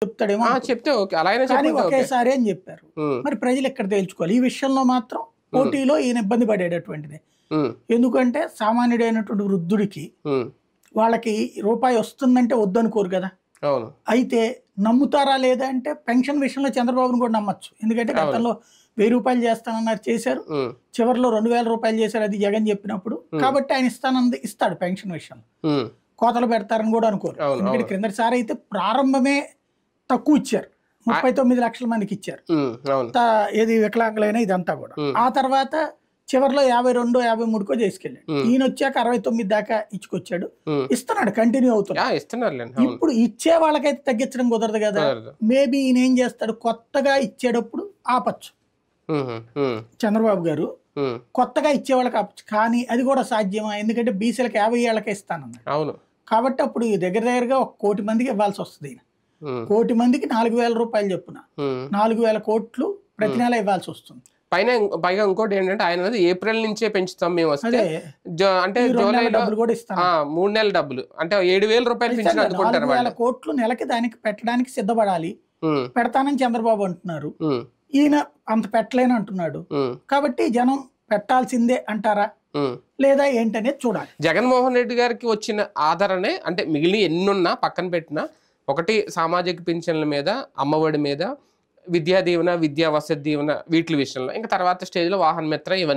చెప్తాడేమో చెప్తే ఓకే, అలా అయినా కానీ చెప్పుకుంటే ఓకే. ఒకేసారి అని చెప్పారు. మరి ప్రజలు ఎక్కడ తేల్చుకోవాలి ఈ విషయంలో మాత్రం పోటీలో ఈయన ఇబ్బంది పడేటటువంటిది. ఎందుకంటే సామాన్యుడైనటువంటి వృద్ధుడికి వాళ్ళకి రూపాయి వస్తుందంటే వద్దనుకోరు కదా. అవును. అయితే నమ్ముతారా లేదా అంటే పెన్షన్ విషయంలో చంద్రబాబును కూడా నమ్మచ్చు. ఎందుకంటే గతంలో 1000 రూపాయలు చేస్తానన్నారు, చేశారు. చివరిలో 2000 రూపాయలు చేశారు, అది జగన్ చెప్పినప్పుడు. కాబట్టి ఆయన ఇస్తాడు పెన్షన్ విషయంలో. కోతలు పెడతారని కూడా అనుకోరు. ఎందుకంటే క్రిందటిసారి అయితే ప్రారంభమే తక్కువ ఇచ్చారు, 39 లక్షల మందికి ఇచ్చారు ఏది వికలాంగులైనా ఇదంతా కూడా. ఆ తర్వాత చివరిలో 52, 53కో చేసుకెళ్ళాడు. ఈయన వచ్చాక 69 దాకా ఇచ్చుకొచ్చాడు. ఇస్తున్నాడు, కంటిన్యూ అవుతున్నాడు. ఇప్పుడు ఇచ్చే వాళ్ళకైతే తగ్గించడం కుదరదు కదా. మేబీ ఈయన ఏం చేస్తాడు, కొత్తగా ఇచ్చేటప్పుడు ఆపచ్చు చంద్రబాబు గారు, కొత్తగా ఇచ్చే వాళ్ళకి ఆపచ్చు. కానీ అది కూడా సాధ్యమా? ఎందుకంటే బీసీలకు 50 ఏళ్ళకే ఇస్తానన్నాడు. కాబట్టి అప్పుడు దగ్గరగా 1 కోటి మందికి ఇవ్వాల్సి వస్తుంది. ఈయన 1 కోటి మందికి 4000 రూపాయలు చొప్పున 4000 కోట్లు ప్రతి నెల ఇవ్వాల్సి వస్తుంది. పైగా ఇంకోటి ఏంటంటే ఆయన ఏప్రిల్ నుంచే పెంచుతాం మేము వస్తే, అంటే జూలైలో 3 నెలల డబ్బులు అంటే 7000 రూపాయలు పెంచిన అందుకుంటారు. 4000 కోట్లు నెలకి దానికి పెట్టడానికి సిద్ధపడాలి. పెడతానని చంద్రబాబు అంటున్నారు, ఈయన అంత పెట్టలేని అంటున్నాడు. కాబట్టి జనం పెట్టాల్సిందే అంటారా లేదా ఏంటనేది చూడాలి. జగన్మోహన్ రెడ్డి గారికి వచ్చిన ఆదరణే అంటే మిగిలిన ఎన్నున్నా పక్కన పెట్టినా, ఒకటి సామాజిక పింఛన్ల మీద, అమ్మఒడి మీద, విద్యా దీవెన, విద్యా వసతి దీవెన, వీటి విషయంలో, ఇంకా తర్వాత స్టేజ్లో వాహన మిత్ర ఇవన్నీ